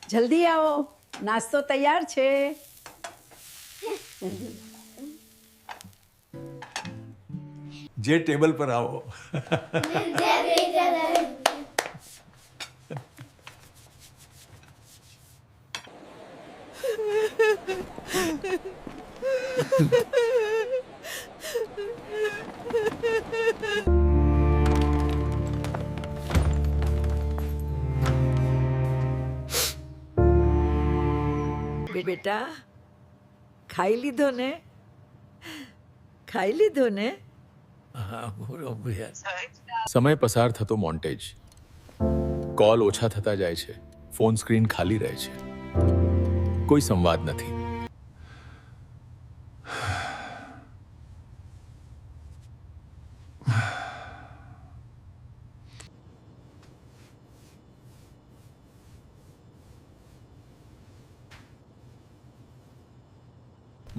જલ્દી આવો, નાસ્તો તૈયાર છે. જે ટેબલ પર આવો. બેટા, ખાઈ લીધો ને? ખાઈ લીધો ને? સમય પસાર થતો મોન્ટેજ. કોલ ઓછા થતા જાય છે, ફોન સ્ક્રીન ખાલી રહે છે, કોઈ સંવાદ નથી.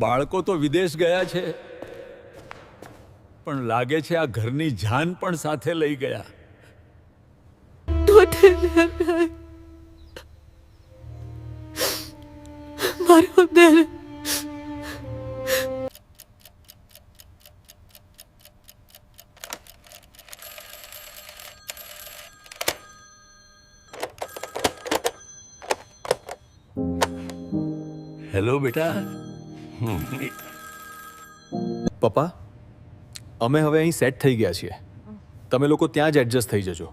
બાળકો તો વિદેશ ગયા છે, પણ લાગે છે આ ઘરની જાન પણ સાથે લઈ ગયા. હેલો બેટા. પપ્પા, અમે હવે અહીં સેટ થઈ ગયા છીએ. તમે લોકો ત્યાં જ એડજસ્ટ થઈ જજો.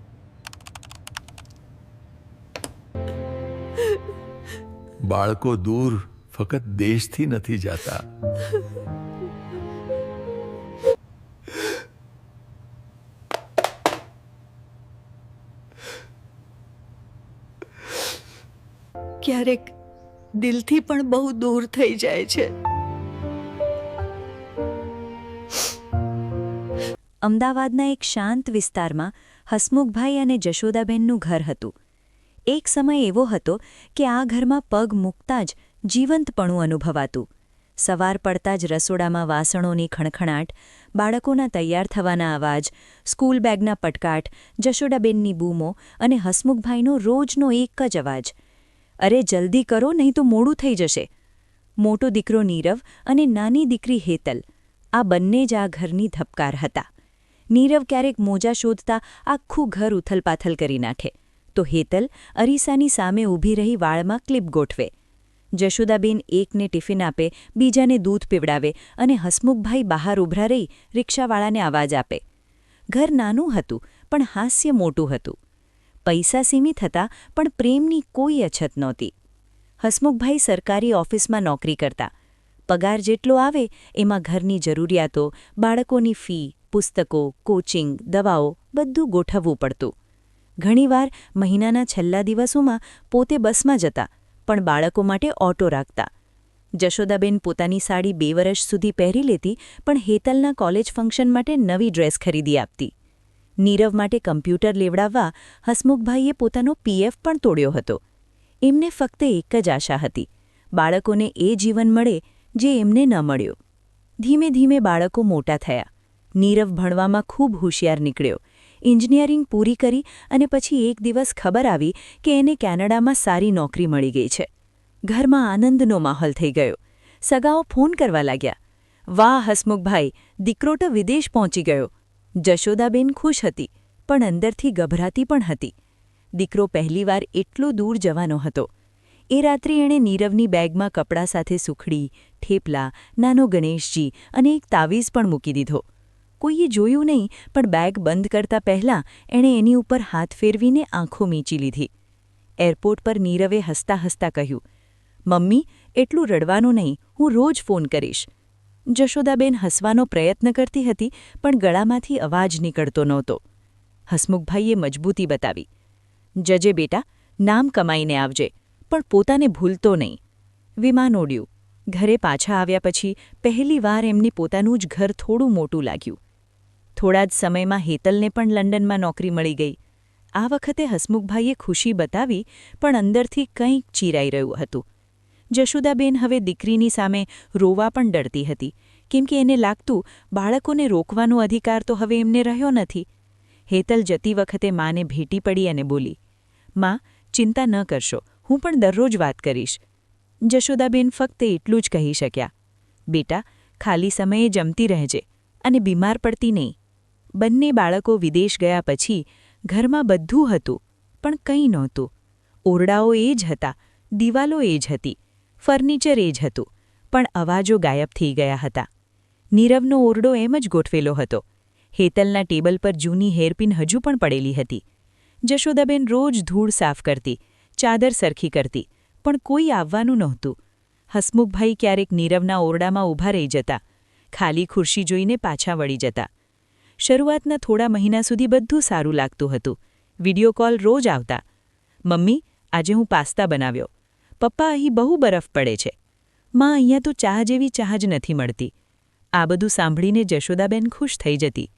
બાળકો દૂર ફક્ત દેશથી નથી જાતા. ક્યારેક દિલથી પણ બહુ દૂર થઈ જાય છે. અમદાવાદના એક શાંત વિસ્તારમાં હસમુખભાઈ અને જશોદાબેનનું ઘર હતું. એક સમય એવો હતો કે આ ઘરમાં પગ મૂકતા જ જીવંતપણું અનુભવાતું. સવાર પડતા જ રસોડામાં વાસણોની ખણખણાટ, બાળકોના તૈયાર થવાના અવાજ, સ્કૂલ બેગના પટકાટ, જશોદાબેનની બૂમો અને હસમુખભાઈનો રોજનો એક જ અવાજ, અરે જલ્દી કરો નહીં તો મોડું થઈ જશે. મોટો દીકરો નીરવ અને નાની દીકરી હેતલ, આ બંને જ આ ઘરની ધબકાર હતા. નીરવ ક્યારેક મોજા શોધતા આખું ઘર ઉથલપાથલ કરી નાખે, તો હેતલ અરીસાની સામે ઊભી રહી વાળમાં ક્લિપ ગોઠવે. જશોદાબેન એકને ટિફિન આપે, બીજાને દૂધ પીવડાવે અને હસમુખભાઈ બહાર ઊભા રહી રિક્ષાવાળાને આવાજ આપે. ઘર નાનું હતું પણ હાસ્ય મોટું હતું. પૈસા સીમિત હતા પણ પ્રેમની કોઈ અછત નહોતી. હસમુખભાઈ સરકારી ઓફિસમાં નોકરી કરતા. પગાર જેટલો આવે એમાં ઘરની જરૂરિયાતો, બાળકોની ફી, પુસ્તકો, કોચિંગ, દવાઓ બધું ગોઠવવું પડતું. ઘણીવાર મહિનાના છેલ્લા દિવસોમાં પોતે બસમાં જતા, પણ બાળકો માટે ઓટો રાખતા. જશોદાબેન પોતાની સાડી 2 વર્ષ સુધી પહેરી લેતી, પણ હેતલના કોલેજ ફંક્શન માટે નવી ડ્રેસ ખરીદી આપતી. નીરવ માટે કમ્પ્યુટર લેવડાવવા હસમુખભાઈએ પોતાનો પીએફ પણ તોડ્યો હતો. એમને ફક્ત એક જ આશા હતી, બાળકોને એ જીવન મળે જે એમને ન મળ્યો. ધીમે ધીમે બાળકો મોટા થયા. નીરવ ભણવામાં ખૂબ હોશિયાર નીકળ્યો. એન્જિનિયરિંગ પૂરી કરી અને પછી એક દિવસ ખબર આવી કે એને કેનેડામાં સારી નોકરી મળી ગઈ છે. ઘરમાં આનંદનો માહોલ થઈ ગયો. સગાઓ ફોન કરવા લાગ્યા, વાહ હસમુખભાઈ, દીકરો તો વિદેશ પહોંચી ગયો. જશોદાબેન ખુશ હતી, પણ અંદરથી ગભરાતી પણ હતી. દીકરો પહેલીવાર એટલો દૂર જવાનો હતો. એ રાત્રે એણે નીરવની બેગમાં કપડાં સાથે સુખડી, થેપલા, નાનો ગણેશજી અને એક તાવીઝ પણ મૂકી દીધો. કોઈએ જોયું નહીં, પણ બેગ બંધ કરતા પહેલાં એણે એની ઉપર હાથ ફેરવીને આંખો મીંચી લીધી. એરપોર્ટ પર નીરવે હસતા હસતા કહ્યું, મમ્મી, એટલું રડવાનું નહીં, હું રોજ ફોન કરીશ. જશોદાબેન હસવાનો પ્રયત્ન કરતી હતી, પણ ગળામાંથી અવાજ નીકળતો નહોતો. હસમુખભાઈએ મજબૂતી બતાવી, જજે બેટા, નામ કમાઈને આવજે, પણ પોતાને ભૂલતો નહીં. વિમાન ઓડ્યું. ઘરે પાછા આવ્યા પછી પહેલીવાર એમની પોતાનું જ ઘર થોડું મોટું લાગ્યું. થોડા જ સમયમાં હેતલને પણ લંડનમાં નોકરી મળી ગઈ. આ વખતે હસમુખભાઈએ ખુશી બતાવી, પણ અંદરથી કંઈક ચીરાઈ રહ્યું હતું. જશોદાબેન હવે દીકરીની સામે રોવા પણ ડરતી હતી, કેમ કે એને લાગતું બાળકોને રોકવાનો અધિકાર તો હવે એમને રહ્યો નથી. હેતલ જતી વખતે માને ભેટી પડી અને બોલી, માં, ચિંતા ન કરશો, હું પણ દરરોજ વાત કરીશ. જશોદાબેન ફક્ત એટલું જ કહી શક્યા. બેટા, ખાલી સમયે જમતી રહેજે અને બીમાર પડતી નહીં. બંને બાળકો વિદેશ ગયા પછી ઘરમાં બધું હતું, પણ કંઈ નહોતું. ઓરડાઓ એ જ હતા, દિવાલો એ જ હતી, ફર્નિચર એ જ હતું, પણ અવાજો ગાયબ થઈ ગયા હતા. નીરવનો ઓરડો એમ જ ગોઠવેલો હતો. હેતલના ટેબલ પર જૂની હેરપિન હજુ પણ પડેલી હતી. જશોદાબેન રોજ ધૂળ સાફ કરતી, ચાદર સરખી કરતી, પણ કોઈ આવવાનું નહોતું. હસમુખભાઈ ક્યારેક નીરવના ઓરડામાં ઊભા રહી જતા, ખાલી ખુરશી જોઈને પાછા વળી જતા. શરૂઆતના થોડા મહિના સુધી બધું સારું લાગતું હતું. વિડિયો કોલ રોજ આવતા. મમ્મી, આજે હું પાસ્તા બનાવ્યો. પપ્પા, અહીં બહુ બરફ પડે છે. માં, અહીંયા તો ચા જેવી ચા જ નથી મળતી. આ બધું સાંભળીને જશોદાબેન ખુશ થઈ જતી.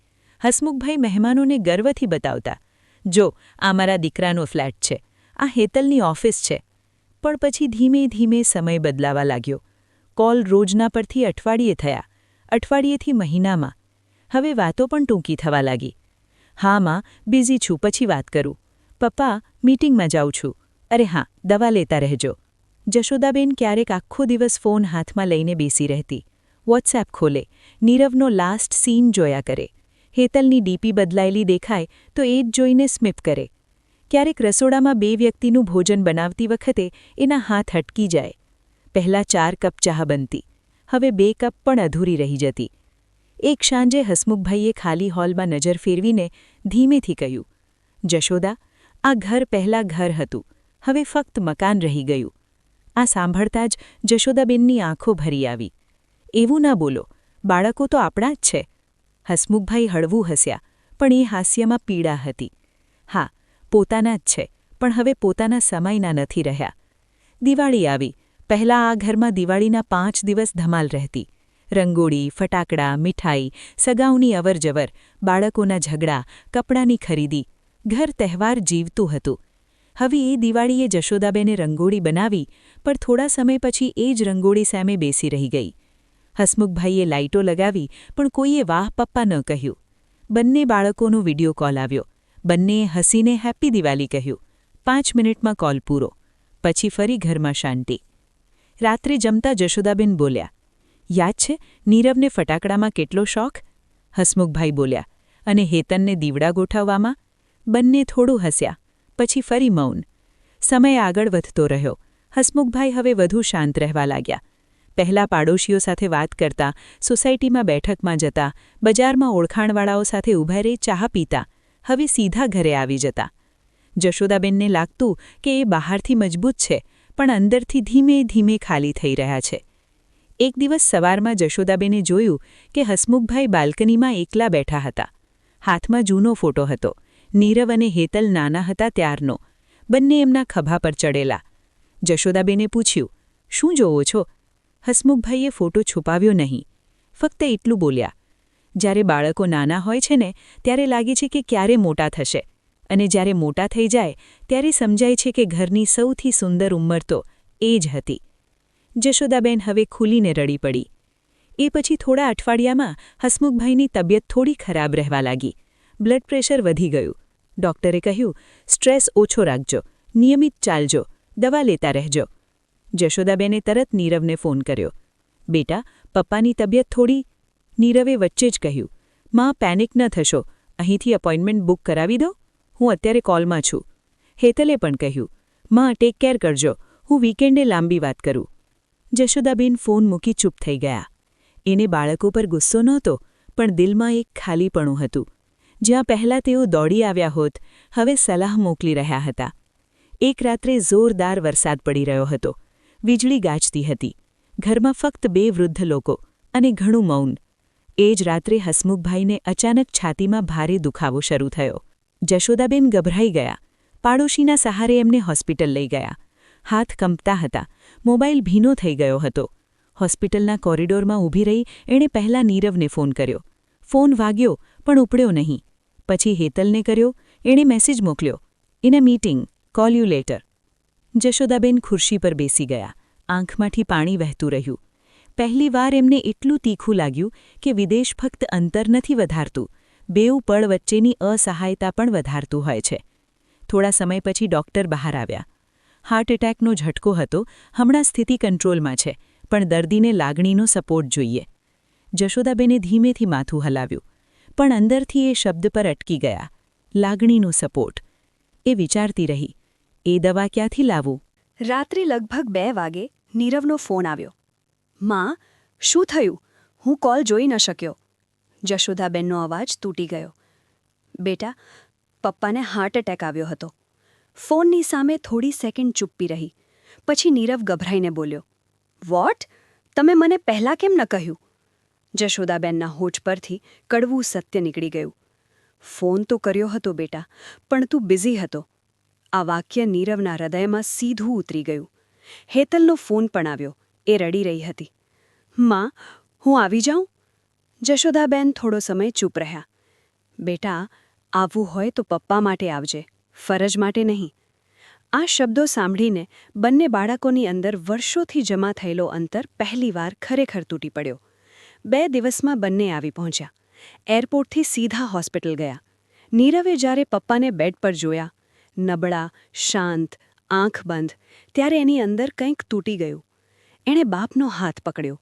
હસમુખભાઈ મહેમાનોને ગર્વથી બતાવતા, જો, આ મારા દીકરાનો ફ્લેટ છે, આ હેતલની ઓફિસ છે. પણ પછી ધીમે ધીમે સમય બદલાવા લાગ્યો. કોલ રોજના પરથી અઠવાડિયે થયા, અઠવાડિયેથી મહિનામાં. હવે વાતો પણ ટૂંકી થવા લાગી. હા માં, બિઝી છું, પછી વાત કરું. પપ્પા, મીટિંગમાં જાઉં છું. અરે હા, દવા લેતા રહેજો. જશોદાબેન ક્યારેક આખો દિવસ ફોન હાથમાં લઈને બેસી રહેતી. વોટ્સએપ ખોલે, નીરવનો લાસ્ટ સીન જોયા કરે. હેતલની ડીપી બદલાયેલી દેખાય તો એ જ જોઈને સ્મિપ કરે. ક્યારેક રસોડામાં 2 વ્યક્તિનું ભોજન બનાવતી વખતે એના હાથ હટકી જાય. પહેલાં 4 કપ ચા બનતી, હવે 2 કપ પણ અધૂરી રહી જતી. એક સાંજે હસમુખભાઈએ ખાલી હોલમાં નજર ફેરવીને ધીમેથી કહ્યું, જશોદા, આ ઘર પહેલાં ઘર હતું, હવે ફક્ત મકાન રહી ગયું. આ સાંભળતા જ જશોદાબેનની આંખો ભરી આવી. એવું ના બોલો, બાળકો તો આપણા જ છે. હસમુખભાઈ હળવું હસ્યા, પણ એ હાસ્યમાં પીડા હતી. હા, પોતાના જ છે, પણ હવે પોતાના સમયના નથી રહ્યા. દિવાળી આવી. પહેલાં આ ઘરમાં દિવાળીના 5 દિવસ ધમાલ રહેતી. રંગોળી, ફટાકડા, મીઠાઈ, સગાઉની અવરજવર, બાળકોના ઝઘડા, કપડાની ખરીદી. ઘર તહેવાર જીવતું હતું. હવે એ દિવાળીએ જશોદાબેને રંગોળી બનાવી, પણ થોડા સમય પછી એ જ રંગોળી સામે બેસી રહી ગઈ. હસમુખભાઈએ લાઇટો લગાવી, પણ કોઈએ વાહ પપ્પા ન કહ્યું. બંને બાળકોનો વિડિયો કોલ આવ્યો. બંનેએ હસીને હેપી દિવાળી કહ્યું. 5 મિનિટમાં કોલ પૂરો. પછી ફરી ઘરમાં શાંતિ. રાત્રે જમતા જશોદાબેન બોલ્યા, યાદ છે નીરવને ફટાકડામાં કેટલો શોખ? હસમુખભાઈ બોલ્યા, અને હેતનને દીવડા ગોઠવવામાં? બંને થોડું હસ્યા, પછી ફરી મૌન. સમય આગળ વધતો રહ્યો. હસમુખભાઈ હવે વધુ શાંત રહેવા લાગ્યા. પહેલાં પાડોશીઓ સાથે વાત કરતા, સોસાયટીમાં બેઠકમાં જતા, બજારમાં ઓળખાણવાળાઓ સાથે ઊભા રહી ચા પીતા. હવે સીધા ઘરે આવી જતા. જશોદાબેનને લાગતું કે એ બહારથી મજબૂત છે, પણ અંદરથી ધીમે ધીમે ખાલી થઈ રહ્યા છે. એક દિવસ સવારમાં જશોદાબેને જોયું કે હસમુખભાઈ બાલ્કનીમાં એકલા બેઠા હતા. હાથમાં જૂનો ફોટો હતો. નીરવ અને હેતલ નાના હતા ત્યારનો. બંને એમના ખભા પર ચડેલા. જશોદાબેને પૂછ્યું, શું જોવો છો? હસમુખભાઈએ ફોટો છુપાવ્યો નહીં. ફક્ત એટલું બોલ્યા, જ્યારે બાળકો નાના હોય છે ને, ત્યારે લાગે છે કે ક્યારે મોટા થશે, અને જ્યારે મોટા થઈ જાય ત્યારે સમજાય છે કે ઘરની સૌથી સુંદર ઉંમર તો એ જ હતી. જશોદાબેન હવે ખુલીને રડી પડી. એ પછી થોડા અઠવાડિયામાં હસમુખભાઈની તબિયત થોડી ખરાબ રહેવા લાગી. બ્લડ પ્રેશર વધી ગયું. ડૉક્ટરે કહ્યું, સ્ટ્રેસ ઓછો રાખજો, નિયમિત ચાલજો, દવા લેતા રહેજો. જશોદાબેને તરત નીરવને ફોન કર્યો. બેટા, પપ્પાની તબિયત થોડી... નીરવે વચ્ચે જ કહ્યું, માં, પેનિક ન થશો, અહીંથી અપોઇન્ટમેન્ટ બુક કરાવી દો, હું અત્યારે કોલમાં છું. હેતલે પણ કહ્યું, માં, ટેક કેર કરજો, હું વીકેન્ડે લાંબી વાત કરું. જશોદાબેન ફોન મૂકી ચૂપ થઈ ગયા. એને બાળકો પર ગુસ્સો નહોતો, પણ દિલમાં એક ખાલીપણું હતું. જ્યાં પહેલાં તેઓ દોડી આવ્યા હોત, હવે સલાહ મોકલી રહ્યા હતા. એક રાત્રે જોરદાર વરસાદ પડી રહ્યો હતો. વીજળી ગાજતી હતી. ઘરમાં ફક્ત 2 વૃદ્ધ લોકો અને ઘણું મૌન. એ જ રાત્રે હસમુખભાઈને અચાનક છાતીમાં ભારે દુખાવો શરૂ થયો. જશોદાબેન ગભરાઈ ગયા. પાડોશીના સહારે એમને હોસ્પિટલ લઈ ગયા. હાથ કંપતા હતા. મોબાઈલ ભીનો થઈ ગયો હતો. હોસ્પિટલના કોરિડોરમાં ઊભી રહી એણે પહેલાં નીરવને ફોન કર્યો. ફોન વાગ્યો, પણ ઉપડ્યો નહીં. પછી હેતલને કર્યો. એણે મેસેજ મોકલ્યો, in a meeting, call you letter. Jashodaben ખુરશી પર બેસી ગયા. આંખમાંથી પાણી વહેતું રહ્યું. પહેલી વાર એમને એટલું તીખું લાગ્યું કે વિદેશ ફક્ત અંતર નથી વધારતું, બેઉ પળ વચ્ચેની અસહાયતા પણ વધારતું હોય છે. થોડા સમય પછી ડૉક્ટર બહાર આવ્યા. હાર્ટ એટેકનો ઝટકો હતો, હમણાં સ્થિતિ કંટ્રોલમાં છે, પણ દર્દીને લાગણીનો સપોર્ટ જોઈએ. જશોદાબેને ધીમેથી માથું હલાવ્યું, પણ અંદરથી એ શબ્દ પર અટકી ગયા. લાગણીનો સપોર્ટ. એ વિચારતી રહી, એ દવા ક્યાંથી લાવું? રાત્રે લગભગ 2 વાગે નીરવનો ફોન આવ્યો. માં, શું થયું? હું કોલ જોઈ ન શક્યો. જશોદાબેનનો અવાજ તૂટી ગયો. બેટા, પપ્પાને હાર્ટ એટેક આવ્યો હતો. ફોનની સામે થોડી સેકન્ડ ચૂપ્પી રહી. પછી નીરવ ગભરાઈને બોલ્યો, વોટ? તમે મને પહેલાં કેમ ન કહ્યું? જશોદાબેનના હોઠ પરથી કડવું સત્ય નીકળી ગયું. ફોન તો કર્યો હતો બેટા, પણ તું બિઝી હતો. આ વાક્ય નીરવના હૃદયમાં સીધું ઉતરી ગયું. હેતલનો ફોન પણ આવ્યો. એ રડી રહી હતી. માં, હું આવી જાઉં? જશોદાબેન થોડો સમય ચૂપ રહ્યા. બેટા, આવવું હોય તો પપ્પા માટે આવજે, ફરજ માટે નહીં. આ શબ્દો સાંભળીને બંને બાળકોની અંદર વર્ષોથી જમા થયેલો અંતર પહેલીવાર ખરેખર તૂટી પડ્યો. 2 દિવસમાં બંને આવી પહોંચ્યા. એરપોર્ટથી સીધા હોસ્પિટલ ગયા. નીરવે જ્યારે પપ્પાને બેડ પર જોયા, નબળા, શાંત, આંખ બંધ, ત્યારે એની અંદર કંઈક તૂટી ગયું. એણે બાપનો હાથ પકડ્યો.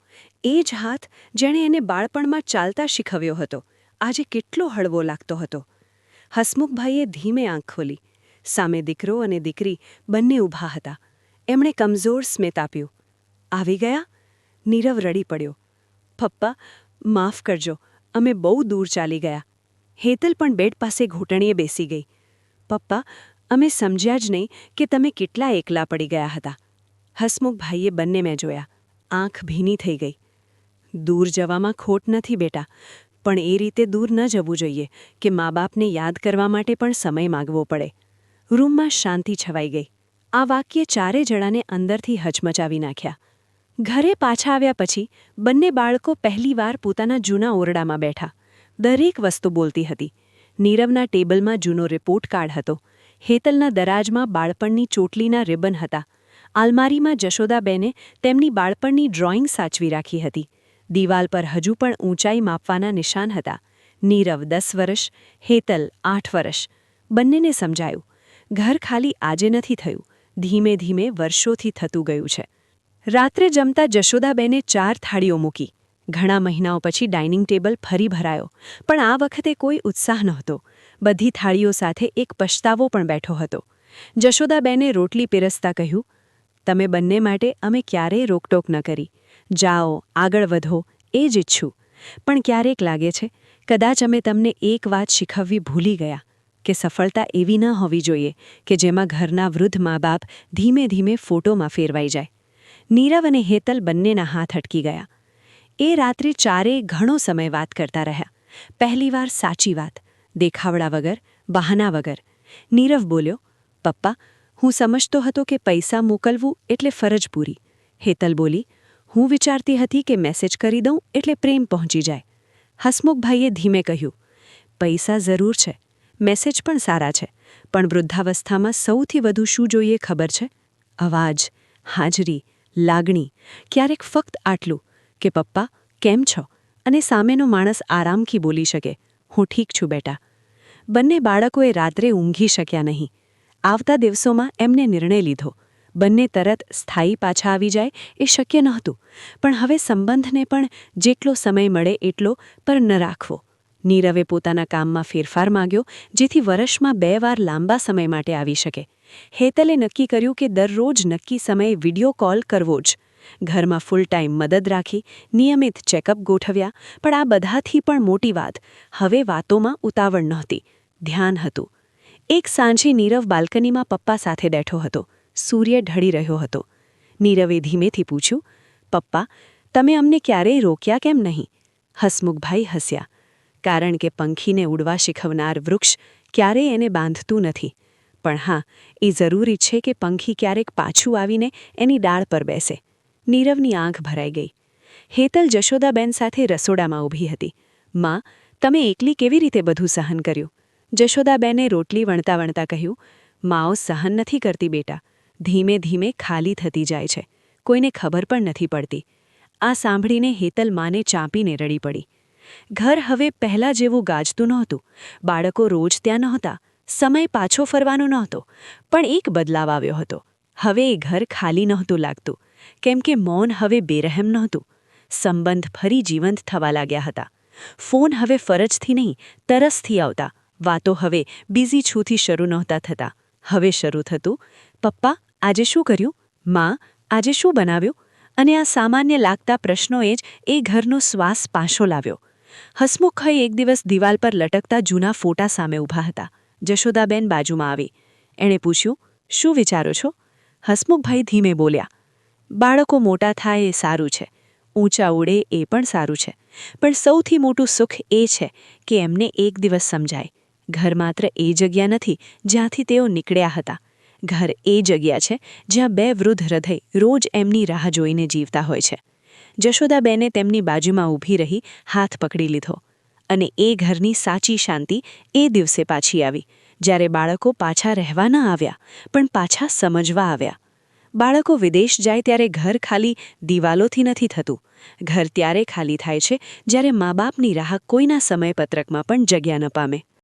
એ જ હાથ જેણે એને બાળપણમાં ચાલતા શીખવ્યો હતો, આજે કેટલો હળવો લાગતો હતો. હસમુખભાઈએ ધીમે આંખ ખોલી. સામે દીકરો અને દીકરી બંને ઊભા હતા. એમણે કમઝોર સ્મિત આપ્યું. આવી ગયા? નીરવ રડી પડ્યો. પપ્પા, માફ કરજો, અમે બહુ દૂર ચાલી ગયા. હેતલ પણ બેડ પાસે ઘૂંટણીએ બેસી ગઈ. પપ્પા, અમે સમજ્યા જ નહીં કે તમે કેટલા એકલા પડી ગયા હતા. હસમુખભાઈએ બંને મેં જોયા. આંખ ભીની થઈ ગઈ. દૂર જવામાં ખોટ નથી બેટા, પણ એ રીતે દૂર ન જવું જોઈએ કે મા બાપને યાદ કરવા માટે પણ સમય માગવો પડે. રૂમમાં શાંતિ છવાઈ ગઈ. આ વાક્ય ચારે જણાને અંદરથી હચમચાવી નાખ્યા. ઘરે પાછા આવ્યા પછી બંને બાળકો પહેલીવાર પોતાના જૂના ઓરડામાં બેઠા. દરેક વસ્તુ બોલતી હતી. નીરવના ટેબલમાં જૂનો રિપોર્ટ કાર્ડ હતો. હેતલના દરાજમાં બાળપણની ચોટલીના રિબન હતા. આલમારીમાં જશોદાબેને તેમની બાળપણની ડ્રોઈંગ સાચવી રાખી હતી. દિવાલ પર હજુ પણ ઊંચાઈ માપવાના નિશાન હતા. નીરવ 10 વર્ષ, હેતલ 8 વર્ષ. બંનેને સમજાયું, ઘર ખાલી આજે નથી થયું, ધીમે ધીમે વર્ષોથી થતું ગયું છે. રાત્રે જમતા જશોદાબેને 4 થાળીઓ મૂકી. ઘણા મહિનાઓ પછી ડાઇનિંગ ટેબલ ફરી ભરાયો, પણ આ વખતે કોઈ ઉત્સાહ નહોતો. બધી થાળીઓ સાથે એક પછતાવો પણ બેઠો હતો. જશોદાબેને રોટલી પીરસતા કહ્યું, તમે બંને માટે અમે ક્યારેય રોકટોક ન કરી. જાઓ, આગળ વધો, એ જ ઈચ્છું. પણ ક્યારેક લાગે છે, કદાચ અમે તમને એક વાત શીખવવી ભૂલી ગયા, કે સફળતા એવી ન હોવી જોઈએ કે જેમાં ઘરના વૃદ્ધ મા બાપ ધીમે ધીમે ફોટોમાં ફેરવાઈ જાય. નીરવ અને હેતલ બંનેના હાથ અટકી ગયા. એ રાત્રે ચારેય ઘણો સમય વાત કરતા રહ્યા. પહેલીવાર સાચી વાત, દેખાવડા વગર, બહાના વગર. નીરવ બોલ્યો, પપ્પા, હું સમજતો હતો કે પૈસા મોકલવું એટલે ફરજ પૂરી. હેતલ બોલી, હું વિચારતી હતી કે મેસેજ કરી દઉં એટલે પ્રેમ પહોંચી જાય. હસમુખભાઈએ ધીમે કહ્યું, પૈસા જરૂર છે, મેસેજ પણ સારા છે, પણ વૃદ્ધાવસ્થામાં સૌથી વધુ શું જોઈએ ખબર છે? અવાજ, હાજરી, લાગણી. ક્યારેક ફક્ત આટલું કે પપ્પા કેમ છો, અને સામેનો માણસ આરામથી બોલી શકે, હું ઠીક છું બેટા. બંને બાળકોએ રાત્રે ઊંઘી શક્યા નહીં. આવતા દિવસોમાં એમને નિર્ણય લીધો. બંને તરત સ્થાયી પાછા આવી જાય એ શક્ય નહોતું, પણ હવે સંબંધને પણ જેટલો સમય મળે એટલો પર ન રાખવો. નીરવે પોતાના કામમાં ફેરફાર માંગ્યો, જેથી વર્ષમાં 2 વાર લાંબા સમય માટે આવી શકે. હેતલે નક્કી કર્યું કે દરરોજ નક્કી સમયે વિડિયો કોલ કરવો જ. ઘરમાં ફૂલ ટાઈમ મદદ રાખી, નિયમિત ચેકઅપ ગોઠવ્યા. પણ આ બધાથી પણ મોટી વાત, હવે વાતોમાં ઉતાવળ નહોતી, ધ્યાન હતું. એક સાંજે નીરવ બાલ્કનીમાં પપ્પા સાથે બેઠો હતો. સૂર્ય ઢળી રહ્યો હતો. નીરવે ધીમેથી પૂછ્યું, પપ્પા, તમે અમને ક્યારેય રોક્યા કેમ નહીં? હસમુખભાઈ હસ્યા. કારણ કે પંખીને ઉડવા શીખવનાર વૃક્ષ ક્યારેય એને બાંધતું નથી. પણ હા, એ જરૂરી છે કે પંખી ક્યારેક પાછું આવીને એની ડાળ પર બેસે. નીરવની આંખ ભરાઈ ગઈ. હેતલ જશોદાબેન સાથે રસોડામાં ઊભી હતી. માં, તમે એકલી કેવી રીતે બધું સહન કર્યું? જશોદાબેને રોટલી વણતા વણતા કહ્યું, માઓ સહન નથી કરતી બેટા, ધીમે ધીમે ખાલી થતી જાય છે, કોઈને ખબર પણ નથી પડતી. આ સાંભળીને હેતલ માને ચાંપીને રડી પડી. ઘર હવે પહેલાં જેવું ગાજતું નહોતું. બાળકો રોજ ત્યાં નહોતા, સમય પાછો ફરવાનો નહોતો. પણ એક બદલાવ આવ્યો હતો. હવે એ ઘર ખાલી નહોતું લાગતું, કેમ કે મૌન હવે બેરહેમ નહોતું. સંબંધ ફરી જીવંત થવા લાગ્યા હતા. ફોન હવે ફરજથી નહીં, તરસથી આવતા. વાતો હવે બીઝી છૂથી શરૂ નહોતા થતા. હવે શરૂ થતું, પપ્પા આજે શું કર્યું? માં આજે શું બનાવ્યું? અને આ સામાન્ય લાગતા પ્રશ્નોએ જ એ ઘરનો શ્વાસ પાછો લાવ્યો. હસમુખભાઈ એક દિવસ દિવાલ પર લટકતા જૂના ફોટા સામે ઊભા હતા. જશોદાબેન બાજુમાં આવી. એણે પૂછ્યું, શું વિચારો છો? હસમુખભાઈ ધીમે બોલ્યા, બાળકો મોટા થાય એ સારું છે, ઊંચા ઉડે એ પણ સારું છે, પણ સૌથી મોટું સુખ એ છે કે એમને એક દિવસ સમજાય, ઘર માત્ર એ જગ્યા નથી જ્યાંથી તેઓ નીકળ્યા હતા. ઘર એ જગ્યા છે જ્યાં બે વૃદ્ધ હૃદય રોજ એમની રાહ જોઈને જીવતા હોય છે. જશોદાબેને તેમની બાજુમાં ઊભી રહી હાથ પકડી લીધો. અને એ ઘરની સાચી શાંતિ એ દિવસે પાછી આવી, જ્યારે બાળકો પાછા રહેવા ન આવ્યા, પણ પાછા સમજવા આવ્યા. બાળકો વિદેશ જાય ત્યારે ઘર ખાલી દિવાલોથી નથી થતું. ઘર ત્યારે ખાલી થાય છે જ્યારે મા બાપની રાહ કોઈના સમયપત્રકમાં પણ જગ્યા ન પામે.